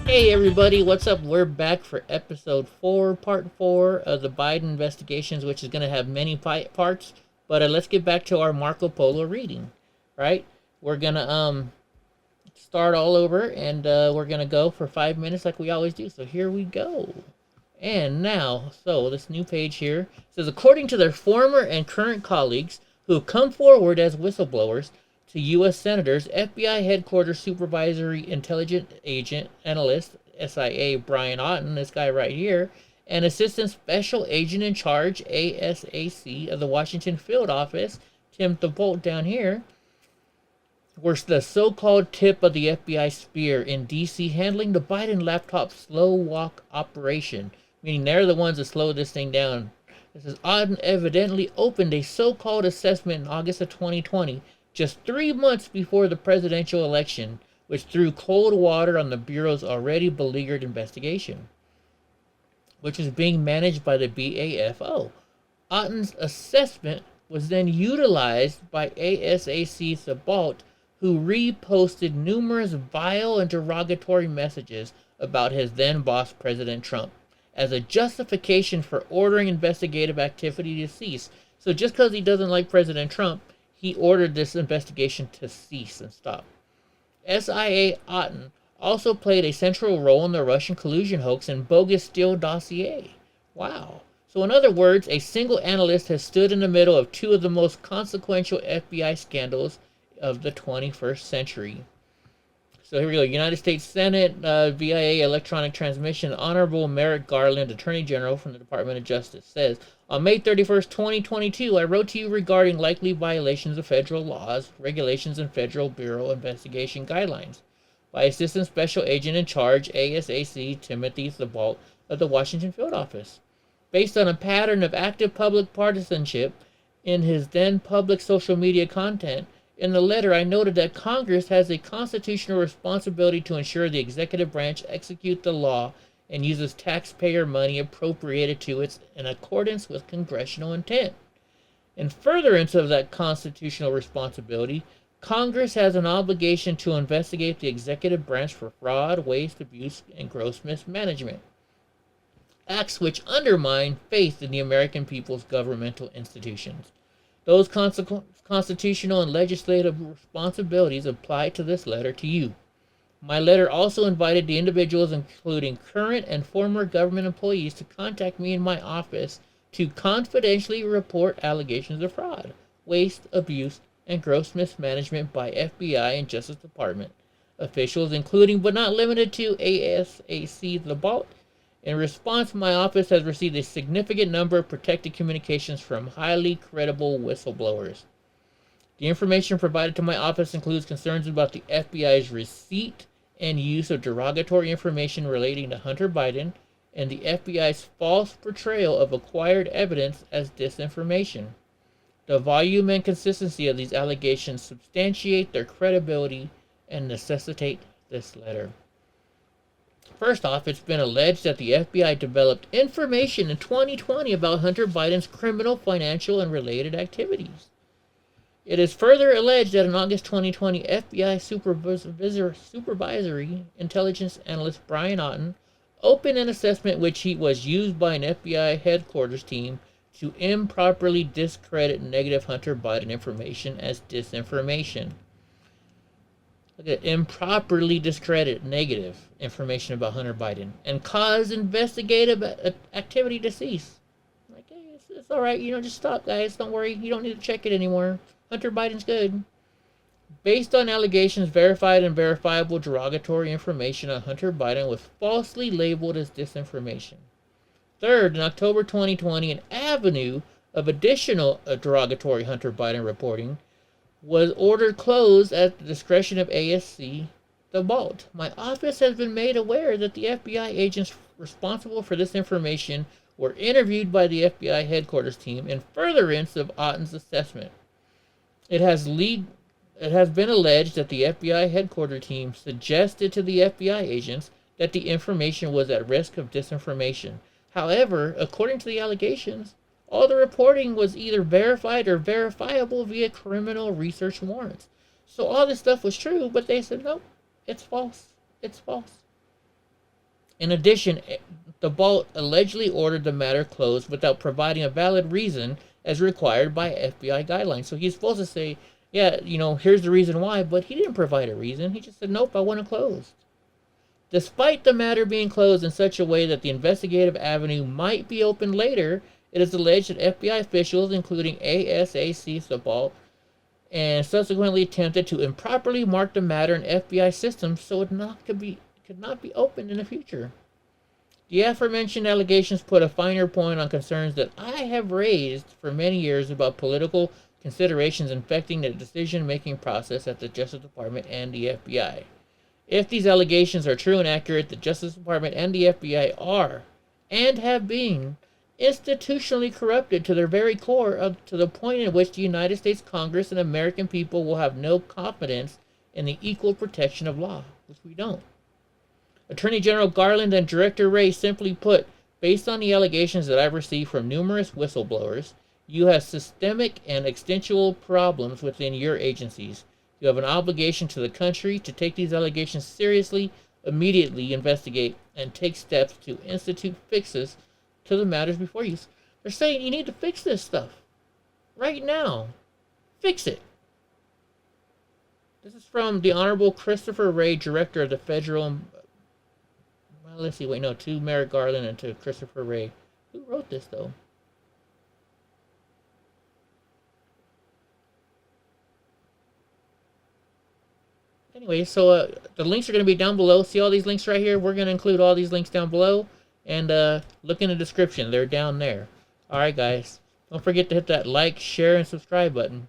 Hey everybody, what's up? We're back for episode 4, part 4 of the Biden investigations, which is going to have many parts. But let's get back to our Marco Polo reading, right? We're going to start all over, and we're going to go for 5 minutes like we always do. So here we go. And now, so this new page here says, according to their former and current colleagues who have come forward as whistleblowers to U.S. senators, FBI headquarters supervisory intelligence agent analyst SIA Brian Otten, this guy right here, and assistant special agent in charge ASAC of the Washington field office Tim Thibault down here were the so-called tip of the FBI spear in D.C. handling the Biden laptop slow walk operation, meaning they're the ones that slowed this thing down. This is Otten evidently opened a so-called assessment in August of 2020, just 3 months before the presidential election, which threw cold water on the Bureau's already beleaguered investigation, which is being managed by the BAFO. Otten's assessment was then utilized by ASAC Thibault, who reposted numerous vile and derogatory messages about his then boss, President Trump, as a justification for ordering investigative activity to cease. So just because he doesn't like President Trump, he ordered this investigation to cease and stop. SIA Otten also played a central role in the Russian collusion hoax and bogus Steele dossier. Wow. So in other words, a single analyst has stood in the middle of two of the most consequential FBI scandals of the 21st century. So here we go. United States Senate, VIA Electronic Transmission, Honorable Merrick Garland, Attorney General from the Department of Justice, says, on May 31st, 2022, I wrote to you regarding likely violations of federal laws, regulations, and Federal Bureau investigation guidelines by Assistant Special Agent in Charge, ASAC Timothy Thibault of the Washington Field Office. Based on a pattern of active public partisanship in his then public social media content, in the letter, I noted that Congress has a constitutional responsibility to ensure the executive branch execute the law and uses taxpayer money appropriated to it in accordance with congressional intent. In furtherance of that constitutional responsibility, Congress has an obligation to investigate the executive branch for fraud, waste, abuse, and gross mismanagement, acts which undermine faith in the American people's governmental institutions. Those constitutional and legislative responsibilities apply to this letter to you. My letter also invited the individuals, including current and former government employees, to contact me in my office to confidentially report allegations of fraud, waste, abuse, and gross mismanagement by FBI and Justice Department officials, including but not limited to ASAC Thibault. In response, my office has received a significant number of protected communications from highly credible whistleblowers. The information provided to my office includes concerns about the FBI's receipt and use of derogatory information relating to Hunter Biden and the FBI's false portrayal of acquired evidence as disinformation. The volume and consistency of these allegations substantiate their credibility and necessitate this letter. First off, it's been alleged that the FBI developed information in 2020 about Hunter Biden's criminal, financial, and related activities. It is further alleged that in August 2020, FBI supervisory intelligence analyst Brian Otten opened an assessment which was used by an FBI headquarters team to improperly discredit negative Hunter Biden information as disinformation. Improperly discredit negative information about Hunter Biden and cause investigative activity to cease. Like, hey, it's all right, just stop, guys. Don't worry, you don't need to check it anymore. Hunter Biden's good. Based on allegations, verified and verifiable derogatory information on Hunter Biden was falsely labeled as disinformation. Third, in October 2020, an avenue of additional derogatory Hunter Biden reporting was ordered closed at the discretion of ASC Thibault. My office has been made aware that the FBI agents responsible for this information were interviewed by the FBI headquarters team in furtherance of Otten's assessment. It has been alleged that the FBI headquarters team suggested to the FBI agents that the information was at risk of disinformation. However, according to the allegations, all the reporting was either verified or verifiable via criminal research warrants. So all this stuff was true, but they said, nope, it's false. It's false. In addition, the Thibault allegedly ordered the matter closed without providing a valid reason as required by FBI guidelines. So he's supposed to say, yeah, here's the reason why, but he didn't provide a reason. He just said, nope, I want it closed. Despite the matter being closed in such a way that the investigative avenue might be opened later, it is alleged that FBI officials, including ASAC Thibault, and subsequently attempted to improperly mark the matter in FBI systems so it could not be opened in the future. The aforementioned allegations put a finer point on concerns that I have raised for many years about political considerations infecting the decision-making process at the Justice Department and the FBI. If these allegations are true and accurate, the Justice Department and the FBI are, and have been, institutionally corrupted to their very core, to the point in which the United States Congress and American people will have no confidence in the equal protection of law, which we don't. Attorney General Garland and Director Wray simply put, based on the allegations that I've received from numerous whistleblowers, you have systemic and existential problems within your agencies. You have an obligation to the country to take these allegations seriously, immediately investigate, and take steps to institute fixes to the matters before you. They're saying you need to fix this stuff. Right now. Fix it. This is from the Honorable Christopher Wray, Director of the Federal... let's see, to Merrick Garland and to Christopher Wray. Who wrote this, though? Anyway, so the links are going to be down below. See all these links right here? We're going to include all these links down below. And look in the description. They're down there. Alright, guys. Don't forget to hit that like, share, and subscribe button.